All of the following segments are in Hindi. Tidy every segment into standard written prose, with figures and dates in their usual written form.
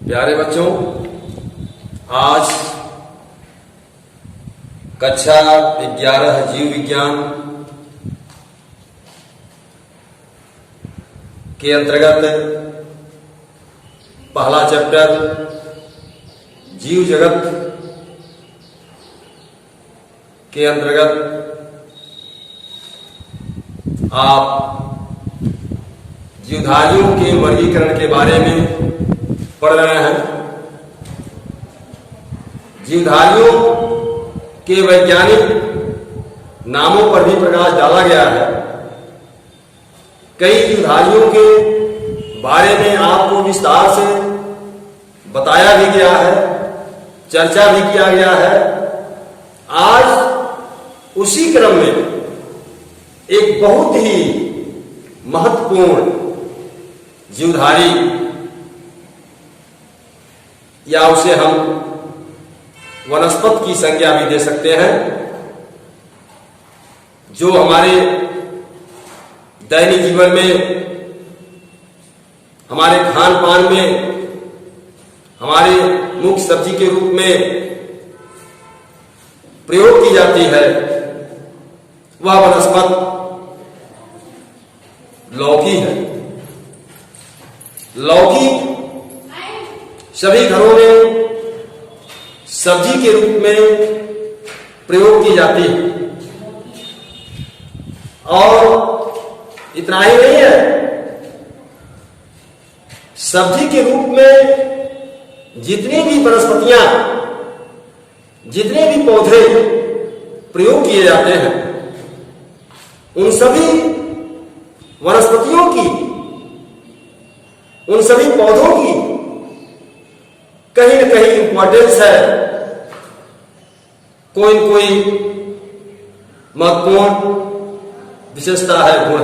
प्यारे बच्चों, आज कक्षा 11 जीव विज्ञान के अंतर्गत पहला चैप्टर जीव जगत के अंतर्गत आप जीवधारियों के वर्गीकरण के बारे में पढ़ रहे हैं। जीवधारियों के वैज्ञानिक नामों पर भी प्रकाश डाला गया है। कई जीवधारियों के बारे में आपको विस्तार से बताया भी गया है, चर्चा भी किया गया है। आज उसी क्रम में एक बहुत ही महत्वपूर्ण जीवधारी, या उसे हम वनस्पति की संज्ञा भी दे सकते हैं, जो हमारे दैनिक जीवन में, हमारे खान पान में, हमारे मुख्य सब्जी के रूप में प्रयोग की जाती है, वह वनस्पति लौकी है। लौकी सभी घरों में सब्जी के रूप में प्रयोग की जाती है। और इतना ही नहीं है, सब्जी के रूप में जितनी भी वनस्पतियां, जितने भी पौधे प्रयोग किए जाते हैं, उन सभी वनस्पतियों की, उन सभी पौधों की कहीं न कहीं इंपॉर्टेंस है, कोई न कोई महत्वपूर्ण विशेषता है, गुण।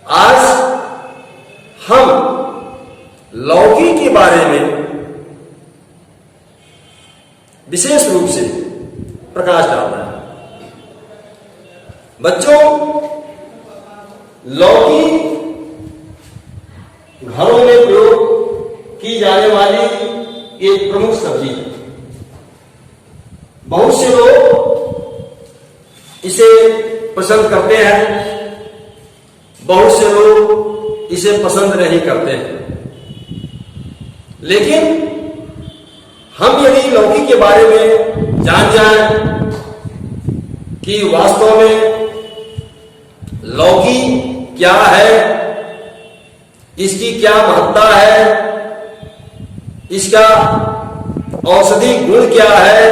आज हम लौकी के बारे में विशेष रूप से प्रकाश डाल रहे हैं। बच्चों, लौकी घरों में प्रयोग की जाने वाली एक प्रमुख सब्जी है। बहुत से लोग इसे पसंद करते हैं, बहुत से लोग इसे पसंद नहीं करते हैं। लेकिन हम यदि लौकी के बारे में जान जाएं कि वास्तव में लौकी क्या है, इसकी क्या महत्ता है, इसका औषधि गुण क्या है,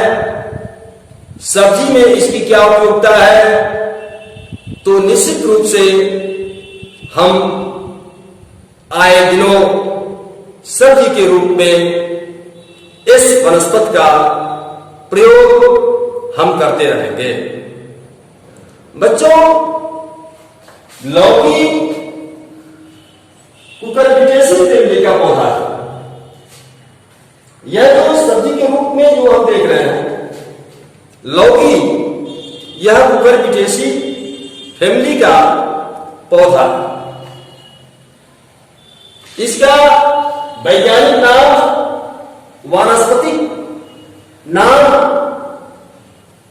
सब्जी में इसकी क्या उपयोगिता है, तो निश्चित रूप से हम आए दिनों सब्जी के रूप में इस वनस्पति का प्रयोग हम करते रहेंगे। बच्चों, लौकी कुकुरबिटेसी फैमिली का पौधा है। यह जो सब्जी के रूप में जो हम देख रहे हैं लौकी, यह कुकुरबिटेसी फैमिली का पौधा। इसका वैज्ञानिक नाम, वानस्पतिक नाम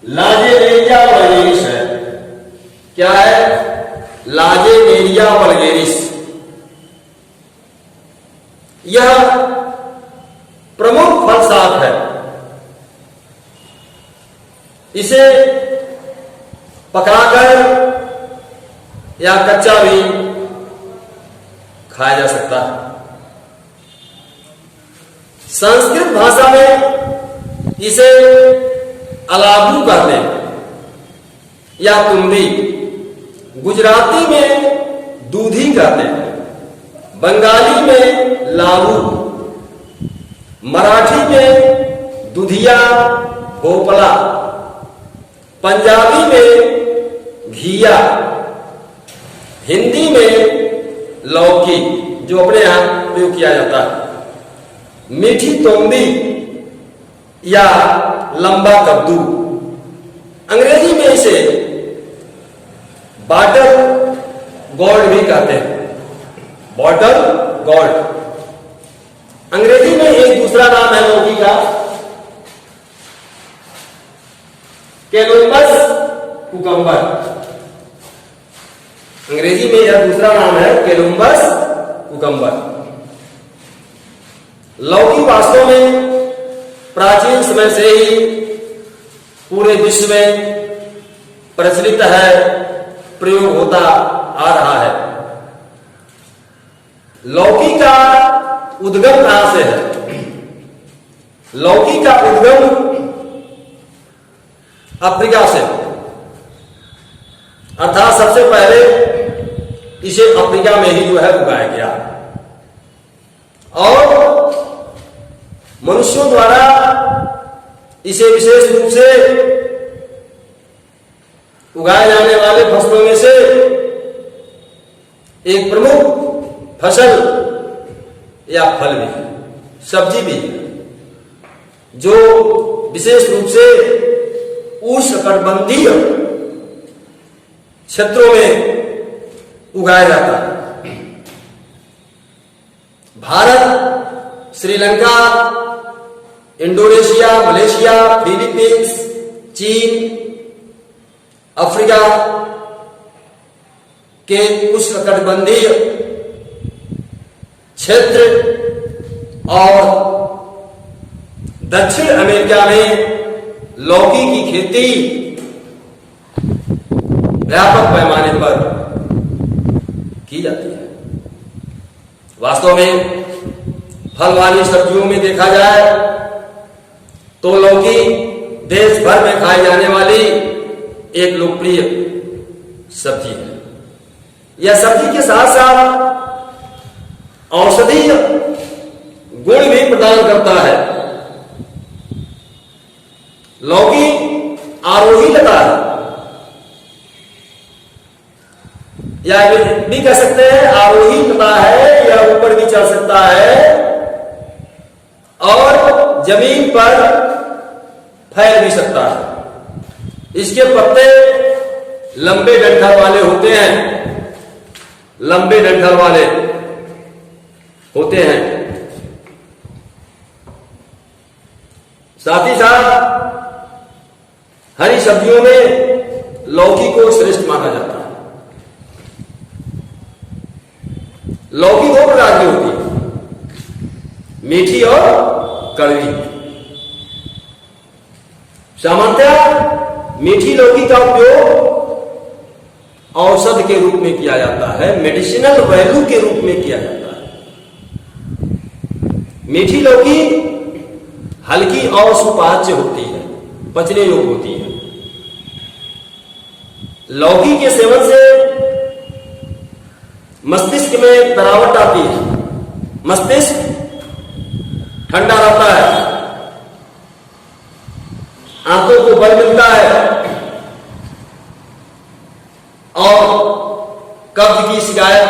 लाजेनेरिया वल्गेरिस है। क्या है? लाजेनेरिया वल्गेरिस। यह प्रमुख फल साग है। इसे पकाकर या कच्चा भी खाया जा सकता है। संस्कृत भाषा में इसे अलाबू कहते हैं या तुम्बी। गुजराती में दूधी कहते हैं, बंगाली में लाऊ, मराठी में दुधिया भोपला, पंजाबी में घिया, हिंदी में लौकी, जो अपने यहां प्रयोग किया जाता है, मीठी तोंबी या लंबा कद्दू। अंग्रेजी में इसे बॉटल गोल्ड भी कहते हैं, बॉटल गोल्ड। अंग्रेजी में एक दूसरा नाम है लौकी का, कोलंबस कुकम्बर। अंग्रेजी में यह दूसरा नाम है कोलंबस कुकम्बर। लौकी वास्तव में प्राचीन समय से ही पूरे विश्व में प्रचलित है, प्रयोग होता आ रहा है। लौकी का उद्गम कहां से है? लौकी का उद्गम अफ्रीका से, अर्थात सबसे पहले इसे अफ्रीका में ही जो है उगाया गया और मनुष्यों द्वारा इसे विशेष रूप से उगाए जाने वाले फसलों में से एक प्रमुख फसल या फल भी है, सब्जी भी है, जो विशेष रूप से उष्णकटिबंधीय क्षेत्रों में उगाया जाता है। Bharat, Sri Lanka, Indonesia, Malaysia, Philippines, चीन, अफ्रीका के उष्णकटिबंधीय क्षेत्र और दक्षिण अमेरिका में लौकी की खेती व्यापक पैमाने पर की जाती है। वास्तव में फल वाली सब्जियों में देखा जाए तो लौकी देश भर में खाई जाने वाली एक लोकप्रिय सब्जी है। यह सब्जी के साथ साथ औषधीय गुण भी प्रदान करता है। लौकी आरोही लता है, या भी कह सकते हैं आरोही लता है, या ऊपर भी चढ़ सकता है और जमीन पर फैल भी सकता है। इसके पत्ते लंबे डंठल वाले होते हैं, लंबे डंठल वाले होते हैं। साथ ही साथ हरी सब्जियों में लौकी को श्रेष्ठ माना जाता है। लौकी दो प्रकार की होती है, मीठी और कड़वी। सामान्यतः मीठी लौकी का उपयोग औषध के रूप में किया जाता है, मेडिसिनल वैल्यू के रूप में किया जाता है। मीठी लौकी हल्की और सुपाच्य होती है, पचने योग्य होती है। लौकी के सेवन से मस्तिष्क में तनावट आती है, मस्तिष्क ठंडा रहता है, आंखों को बल मिलता है और कब्ज की शिकायत,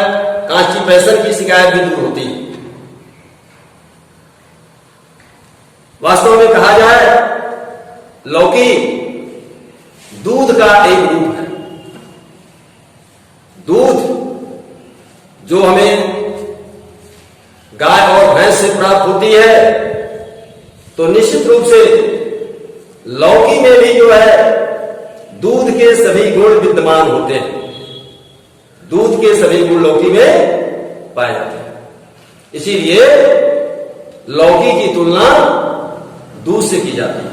कॉन्स्टिपेशन की शिकायत भी दूर होती है। वास्तव में कहा जाए लौकी दूध का एक रूप है। दूध जो हमें गाय और भैंस से प्राप्त होती है, तो निश्चित रूप से लौकी में भी जो है दूध के सभी गुण विद्यमान होते हैं। दूध के सभी गुण लौकी में पाए जाते हैं। इसीलिए लौकी की तुलना दूध से की जाती है।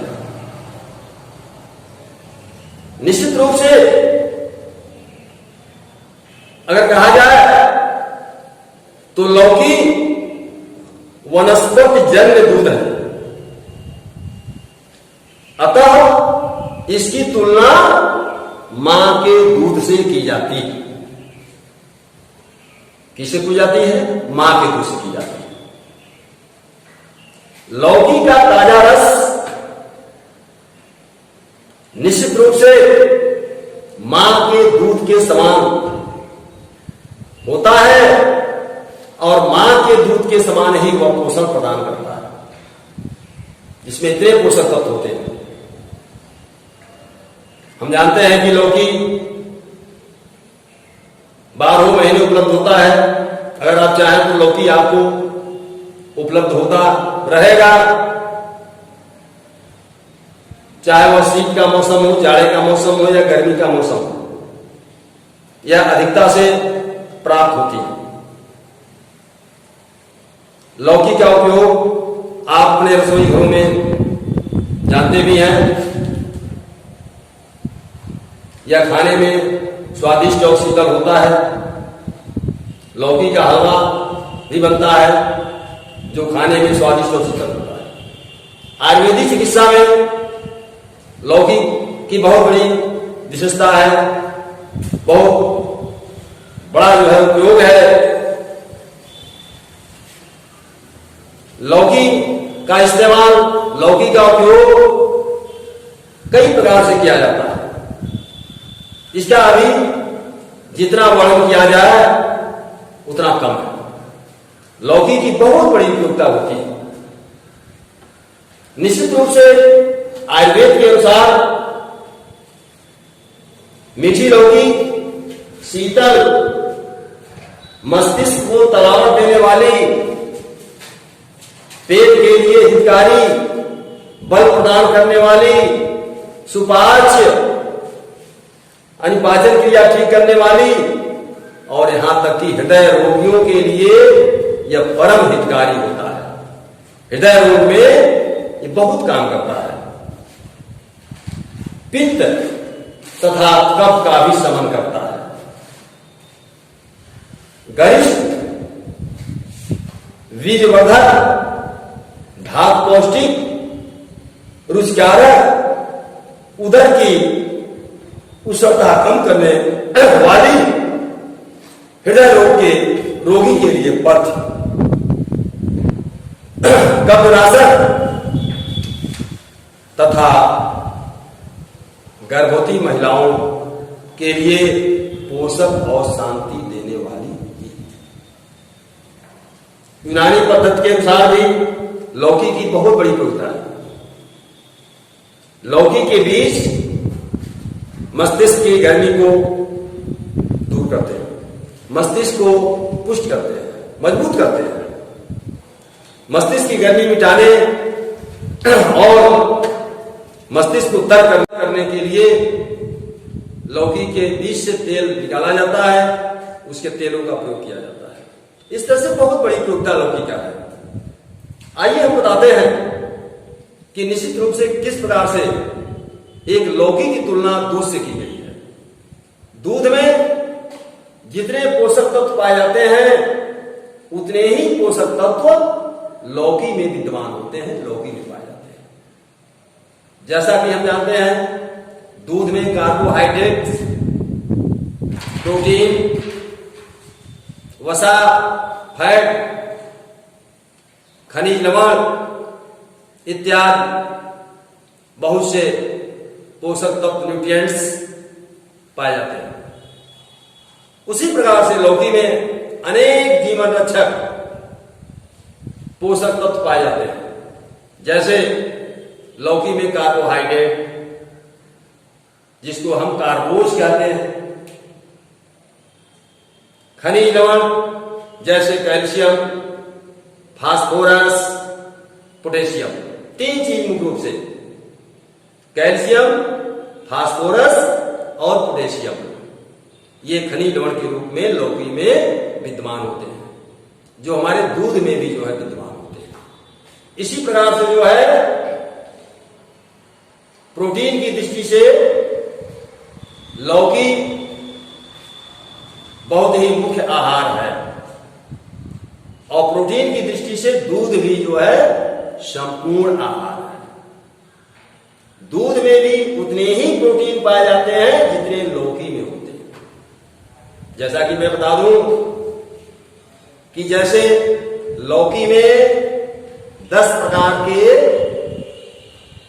निश्चित रूप से अगर कहा जाए तो लौकी वनस्पति जन्य दूध है, अतः इसकी तुलना मां के दूध से की जाती है। किससे की जाती है? मां के दूध से की जाती है। लौकी का ताजा रस निश्चित रूप से मां के दूध के समान होता है और मां के दूध के समान ही वह पोषण प्रदान करता है, जिसमें इतने पोषक तत्व होते हैं। हम जानते हैं कि लौकी 12 महीने उपलब्ध होता है। अगर आप चाहें तो लौकी आपको उपलब्ध होता रहेगा, चाहे वह शीत का मौसम हो, जाड़े का मौसम हो या गर्मी का मौसम हो, यह अधिकता से प्राप्त होती है। लौकी का उपयोग आप अपने रसोई घरों में जानते भी हैं। यह खाने में स्वादिष्ट और शीतल होता है। लौकी का हलवा भी बनता है जो खाने में स्वादिष्ट और शीतल होता है। आयुर्वेदिक चिकित्सा में लौकी की बहुत बड़ी विशेषता है, बहुत बड़ा जो है उपयोग है। लौकी का इस्तेमाल, लौकी का उपयोग कई प्रकार से किया जाता है। इसका अभी जितना वर्णन किया जाए उतना कम है। लौकी की बहुत बड़ी उपयोगिता होती है। निश्चित रूप से आयुर्वेद के अनुसार मीठी लौकी शीतल, मस्तिष्क को तरावट देने वाली, पेट के लिए हितकारी, बल प्रदान करने वाली, सुपाच्य पाचन क्रिया ठीक करने वाली और यहां तक कि हृदय रोगियों के लिए यह परम हितकारी होता है। हृदय रोग में यह बहुत काम करता है। पित्त तथा कफ का भी शमन करता है। गरिष्ठ, वीर्यवर्धक, धात पौष्टिक, रुचिकारक, उदर की उष्णता कम करने वाली, हृदय रोग के रोगी के लिए पथ्य, कफनाशक तथा गर्भवती महिलाओं के लिए पोषक और शांति देने वाली। यूनानी पद्धति के अनुसार भी लौकी की बहुत बड़ी उपयोगिता है। लौकी के बीज मस्तिष्क की गर्मी को दूर करते हैं, मस्तिष्क को पुष्ट करते हैं, मजबूत करते हैं। मस्तिष्क की गर्मी मिटाने और मस्तिष्क को तर करने के लिए लौकी के बीज से तेल निकाला जाता है, उसके तेलों का प्रयोग किया जाता है। इस तरह से बहुत बड़ी उपयोगिता लौकी का है। आइए हम बताते हैं कि निश्चित रूप से किस प्रकार से एक लौकी की तुलना दूध से की गई है। दूध में जितने पोषक तत्व पाए जाते हैं उतने ही पोषक तत्व लौकी में विद्यमान होते हैं, लौकी में पाए जाते हैं। जैसा कि हम जानते हैं दूध में कार्बोहाइड्रेट, प्रोटीन, वसा, फैट, खनिज लवण इत्यादि बहुत से पोषक तत्व, न्यूट्रिएंट्स पाए जाते हैं। उसी प्रकार से लौकी में अनेक जीवन रक्षक पोषक तत्व पाए जाते हैं। जैसे लौकी में कार्बोहाइड्रेट, जिसको हम कार्बोज कहते हैं, खनिज लवण जैसे कैल्शियम, फास्फोरस, पोटेशियम, तीन चीज मुख्य रूप से, कैल्शियम, फास्फोरस और पोटेशियम, ये खनिज लवण के रूप में लौकी में विद्यमान होते हैं, जो हमारे दूध में भी जो है विद्यमान होते हैं। इसी प्रकार से जो है प्रोटीन की दृष्टि से लौकी बहुत ही मुख्य आहार है और प्रोटीन की दृष्टि से दूध भी जो है संपूर्ण आहार है। दूध में भी उतने ही प्रोटीन पाए जाते हैं जितने लौकी में होते हैं। जैसा कि मैं बता दूं कि जैसे लौकी में 10 प्रकार के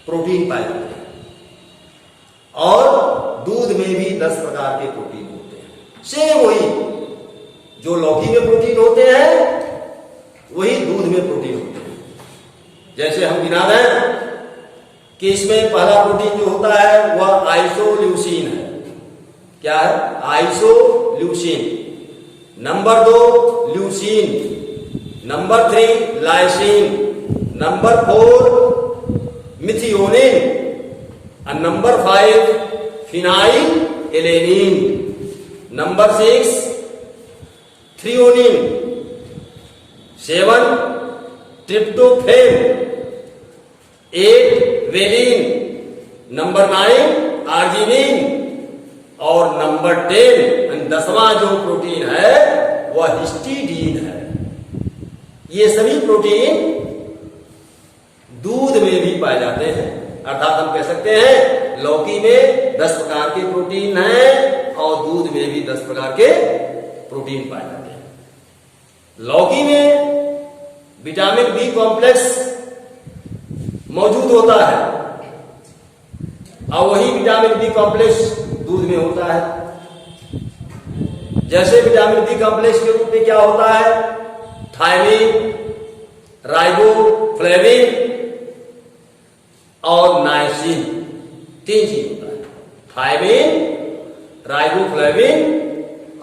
प्रोटीन पाए जाते हैं और दूध में भी 10 प्रकार के प्रोटीन होते हैं। सेम वही जो लौकी में प्रोटीन होते हैं वही दूध में प्रोटीन होते हैं। जैसे हम गिना दें कि इसमें पहला प्रोटीन जो होता है वह आइसोल्यूसिन है। क्या है? Isoleucine. Number 2 leucine, number 3 lysine, number 4 methionine और number 5 phenylalanine, number 6 threonine, 7 tryptophan, 8 valine, number 9 arginine और नंबर 10वां जो प्रोटीन है वह हिस्टीडीन है। ये सभी प्रोटीन दूध में भी पाए जाते हैं, अर्थात हम कह सकते हैं लौकी में 10 प्रकार के प्रोटीन हैं और दूध में भी 10 प्रकार के प्रोटीन पाए जाते हैं। लौकी में विटामिन बी कॉम्प्लेक्स मौजूद होता है और वही विटामिन बी कॉम्प्लेक्स दूध में होता है। जैसे विटामिन बी कॉम्प्लेक्स के रूप में क्या होता है, थायमिन, राइबोफ्लेविन और नाइसिन, 3 चीज होता है, थायमिन, राइबोफ्लेविन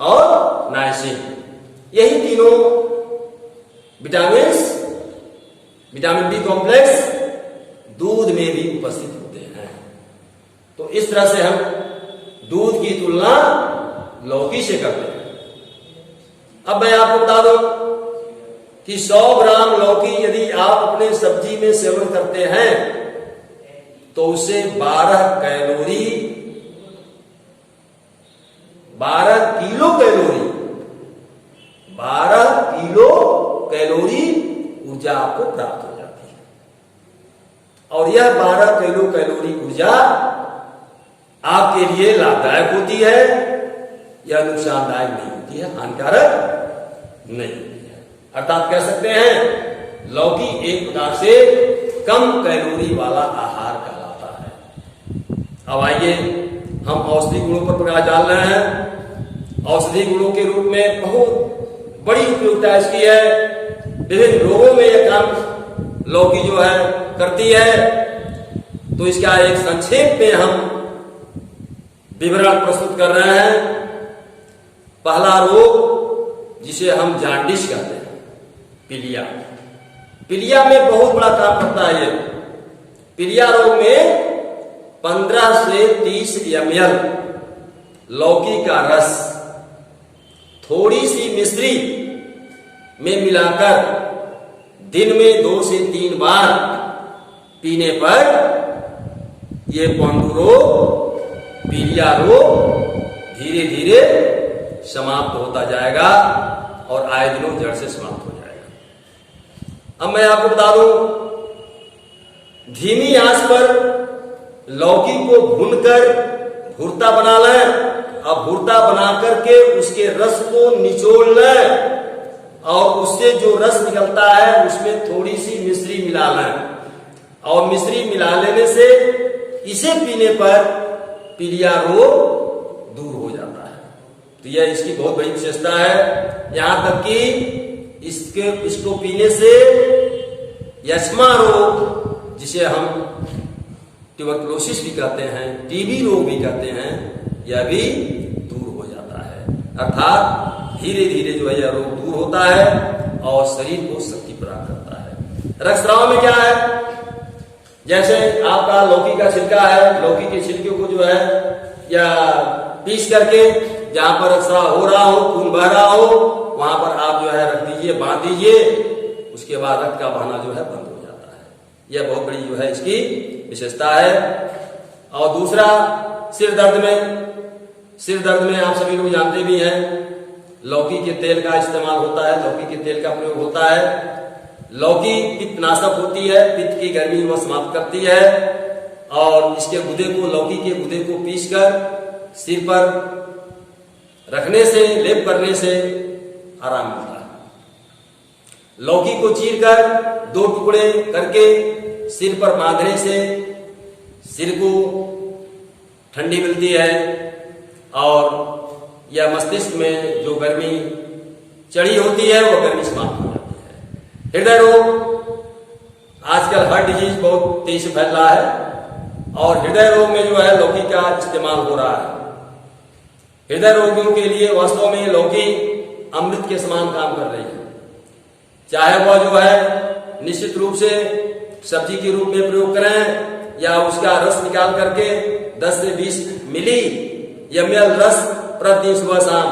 और नाइसिन। यही तीनों विटामिन बी कॉम्प्लेक्स दूध में भी उपस्थित होते हैं। तो इस तरह से हम दूध की तुलना लौकी से करते हैं। अब मैं आपको बता दूं कि 100 ग्राम लौकी यदि आप अपने सब्जी में सेवन करते हैं तो उसे 12 किलो कैलोरी ऊर्जा आपको प्राप्त हो जाती है। और यह 12 किलो कैलोरी ऊर्जा आपके लिए लाभदायक होती है या नुकसानदायक नहीं होती है, हानिकारक नहीं होती है। अर्थात कह सकते हैं लौकी एक प्रकार से कम कैलोरी वाला आहार कहलाता है। अब आइए हम औषधि गुणों पर प्रकाश डाल रहे हैं। औषधि गुणों के रूप में बहुत बड़ी उपयोगिता इसकी है। विभिन्न रोगों में यह काम लौकी जो है करती है। तो इसका एक संक्षेप में हम विवरण प्रस्तुत कर रहे हैं। पहला रोग जिसे हम जांडिस कहते हैं, पीलिया। पीलिया में बहुत बड़ा काम करता है। ये पीलिया रोग में 15 से 30 ml लौकी का रस थोड़ी सी मिश्री में मिलाकर दिन में 2 से 3 बार पीने पर यह पांडु रोग, पीलिया रोग धीरे धीरे समाप्त होता जाएगा और आए दिनों जड़ से समाप्त हो जाएगा। अब मैं आपको बता दूं, धीमी आंच पर लौकी को भूनकर भुर्ता बना लें। अब भुर्ता बना करके उसके रस को निचोड़ लें और उससे जो रस निकलता है उसमें थोड़ी सी मिश्री मिला लें और मिश्री मिला लेने से इसे पीने पर पीलिया रोग दूर हो जाता है। तो यह इसकी बहुत बड़ी विशेषता है। यहां तक कि इसको पीने से यक्ष्मा रोग, जिसे हम ट्यूबरकुलोसिस भी कहते हैं, टीबी रोग भी कहते हैं, यह भी दूर हो जाता है। अर्थात धीरे धीरे जो है यह रोग दूर होता है और शरीर को शक्ति प्रदान करता है। रक्तस्राव में क्या है, जैसे आपका लौकी का छिलका है, लौकी के छिलके को जो है या पीस करके जहां पर रक्तस्राव हो रहा हो, खून बह रहा हो, वहां पर आप जो है रख दीजिए, बांध दीजिए, उसके बाद रक्त का बहना जो है बंद हो जाता है। यह बहुत बड़ी जो है इसकी विशेषता है। और दूसरा, सिर दर्द में आप सभी लोग जानते भी हैं लौकी के तेल का इस्तेमाल होता है, लौकी के तेल का प्रयोग होता है। लौकी पित्तनाशक होती है, पित्त की गर्मी वह समाप्त करती है और इसके गुदे को, लौकी के गुदे को पीसकर सिर पर रखने से, लेप करने से आराम मिलता है। लौकी को चीरकर 2 टुकड़े करके सिर पर बांधने से सिर को ठंडी मिलती है और यह मस्तिष्क में जो गर्मी चढ़ी होती है वह गर्मी समाप्त हो जाती है। हृदय रोग, आजकल हार्ट डिजीज बहुत तेजी से फैल रहा है और हृदय रोग में जो है लौकी का इस्तेमाल हो रहा है। हृदय रोगियों के लिए वास्तव में लौकी अमृत के समान काम कर रही है। चाहे वह जो है निश्चित रूप से सब्जी के रूप में प्रयोग करें या उसका रस निकाल करके 10 से 20 मिली ml रस प्रतिदिन सुबह शाम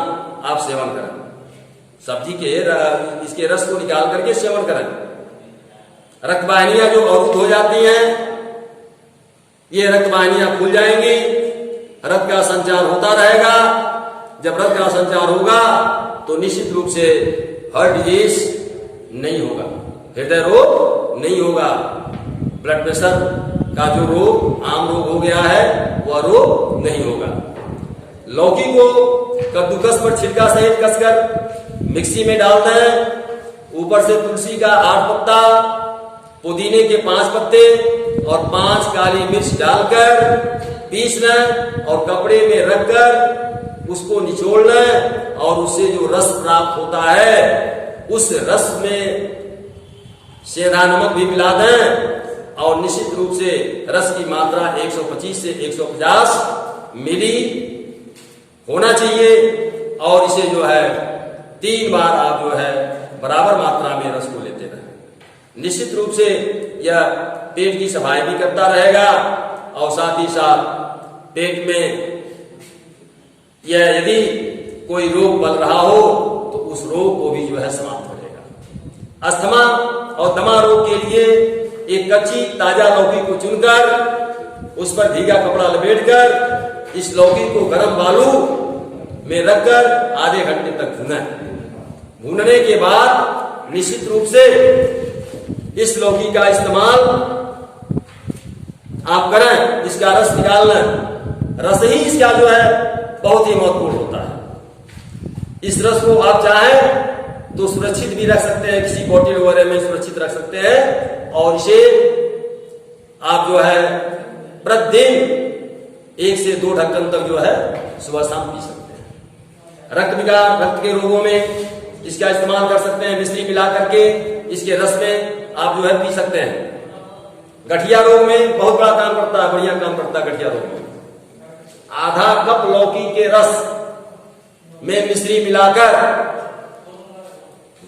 आप सेवन करें। सब्जी के इसके रस को निकाल करके सेवन करें। रक्तवाहिनियां जो अवरुद्ध हो जाती हैं, ये रक्तवाहिनियां खुल जाएंगी, रक्त का संचार होता रहेगा। जब रक्त का संचार होगा तो निश्चित रूप से हार्ट डिजीज नहीं होगा, हृदय रोग नहीं होगा, ब्लड प्रेशर का जो रोग आम रोग हो गया है वह रोग नहीं होगा। लौकी को कद्दूकस पर छिलका सहित कसकर मिक्सी में डालते हैं। ऊपर से तुलसी का 8 पत्ता, पुदीने के 5 पत्ते और 5 काली मिर्च डालकर पीस लें और कपड़े में रखकर उसको निचोड़ लें और उससे जो रस प्राप्त होता है उस रस में सेंधा नमक भी मिला दें और निश्चित रूप से रस की मात्रा 125 से 150 मिली होना चाहिए और इसे जो है 3 बार आप जो है बराबर मात्रा में रस को लेते रहें। निश्चित रूप से यह पेट की सफाई भी करता रहेगा और साथ ही साथ पेट में यह यदि कोई रोग पल रहा हो तो उस रोग को भी जो है समाप्त करेगा। अस्थमा और दमा रोग के लिए एक कच्ची ताजा लौकी को चुनकर उस पर भीगा कपड़ा लपेटकर इस लौकी को गर्म बालू में रखकर आधे घंटे तक भूनें। भूनने के बाद निश्चित रूप से इस लौकी का इस्तेमाल आप करें, इसका रस निकाल लें। रस ही इसका जो है बहुत ही महत्वपूर्ण होता है। इस रस को आप चाहें तो सुरक्षित भी रख सकते हैं, किसी बोतल वगैरह में सुरक्षित रख सकते हैं और इसे आप जो है प्रतिदिन 1 से 2 ढक्कन तक जो है सुबह शाम पी सकते हैं। रक्त विकार, रक्त के रोगों में इसका इस्तेमाल कर सकते हैं। मिश्री मिला करके इसके रस में आप जो है पी सकते हैं। गठिया रोग में बहुत बड़ा काम करता है, बढ़िया काम करता है गठिया रोग में। आधा कप लौकी के रस में मिश्री मिलाकर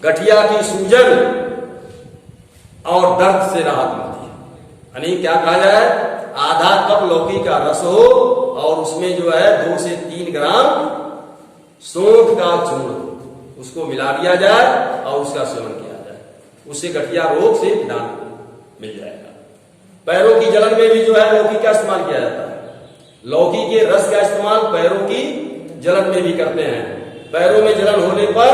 गठिया की सूजन और दर्द से राहत मिलती है। यानी क्या कहा जाए, आधा कप लौकी का रस हो और उसमें जो है 2 से 3 ग्राम सौंठ का चूर्ण उसको मिला दिया जाए और उसका सेवन किया जाए, उससे गठिया रोग से निदान मिल जाएगा। पैरों की जलन में भी जो है लौकी का इस्तेमाल किया जाता है। लौकी के रस का इस्तेमाल पैरों की जलन में भी करते हैं। पैरों में जलन होने पर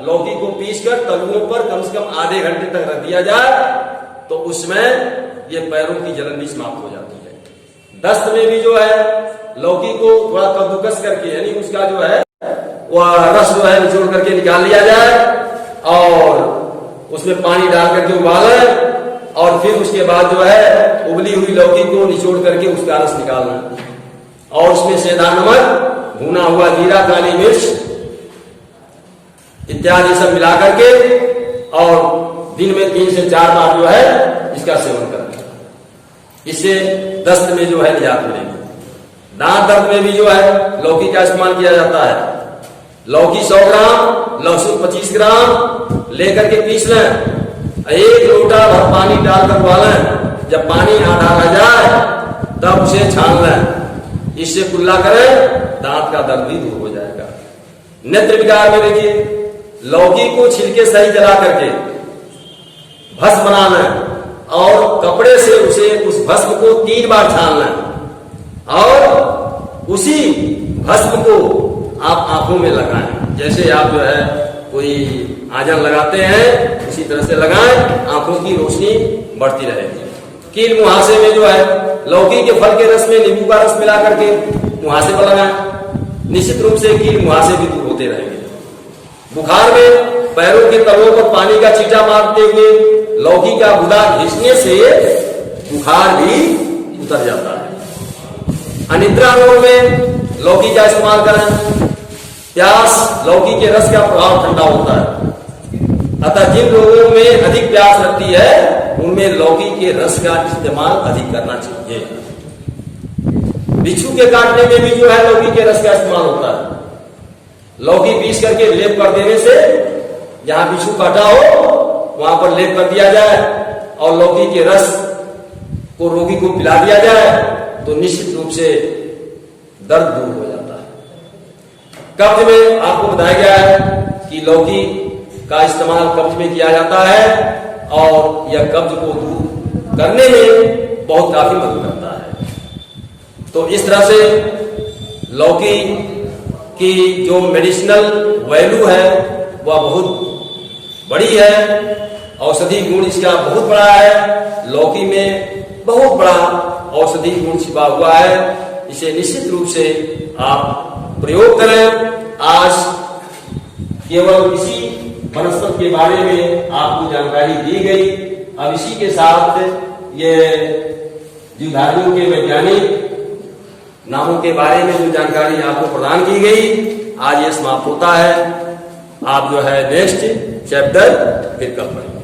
लौकी को पीसकर तलुओं पर कम से कम आधे घंटे तक रख दिया जाए तो उसमें ये पैरों की जलन भी समाप्त हो जाती है। दस्त में भी जो है लौकी को थोड़ा कद्दूकस करके यानी उसका जो है वह रस जो है निचोड़ करके निकाल लिया जाए और उसमें पानी डाल करके उबालें और फिर उसके बाद जो है उबली हुई लौकी को निचोड़ करके उसका रस निकालना और उसमें सेंधा नमक, भुना हुआ जीरा, काली मिर्च इत्यादि सब मिला करके और दिन में 3 से 4 बार जो है इसका सेवन करना। इससे दस्त में जो है निजात मिलेगी। दांत दर्द में भी जो है लौकी का इस्तेमाल किया जाता है। लौकी 100 ग्राम, लहसुन 25 ग्राम लेकर के पीस लें। 1 लोटा भर पानी डालकर उबालें। जब पानी आधा रह जाए तब उसे छान लें। इससे कुल्ला करें, दांत का दर्द भी दूर हो जाएगा। नेत्र विकार में देखिए लौकी को छिलके सही जला करके भस्म बना लें और कपड़े से उस भस्म को 3 बार छान लें और उसी भस्म को आप आंखों में लगाएं। जैसे आप जो है कोई आजन लगाते हैं उसी तरह से लगाएं, आंखों की रोशनी बढ़ती रहेगी। कील मुहासे में जो है लौकी के फल के रस में नींबू का रस मिला करके मुहासे पर लगाएं। निश्चित रूप से कील मुहासे भी दूर होते रहेंगे। बुखार में पैरों के तलवों पर पानी का छींटा मारते हुए लौकी का गुदा घिसने से बुखार भी उतर जाता है। अनिद्रा रोग में लौकी का इस्तेमाल करें। प्यास, लौकी के रस का प्रभाव ठंडा होता है, अतः जिन लोगों में अधिक प्यास लगती है उनमें लौकी के रस का इस्तेमाल अधिक करना चाहिए। बिच्छू के काटने में भी जो है लौकी के रस का इस्तेमाल होता है। लौकी पीस करके लेप कर देने से जहां बिच्छू काटा हो वहां पर लेप कर दिया जाए और लौकी के रस को रोगी को पिला दिया जाए तो निश्चित रूप से दर्द दूर हो जाता है। कब्ज में आपको बताया गया है कि लौकी का इस्तेमाल कब्ज में किया जाता है और यह कब्ज को दूर करने में बहुत काफी मदद करता है। तो इस तरह से लौकी की जो मेडिसिनल वैल्यू है वह बहुत बड़ी है, औषधि गुण इसका बहुत बड़ा है। लौकी में बहुत बड़ा औषधि गुण छिपा हुआ है, इसे निश्चित रूप से आप प्रयोग करें। आज केवल इसी वनस्पति के बारे में आपको जानकारी दी गई। अब इसी के साथ ये जीवधारियों के वैज्ञानिक नामों के बारे में जो जानकारी आपको प्रदान की गई आज ये समाप्त होता है। आप जो है नेक्स्ट चैप्टर फिर कल पढ़ेंगे।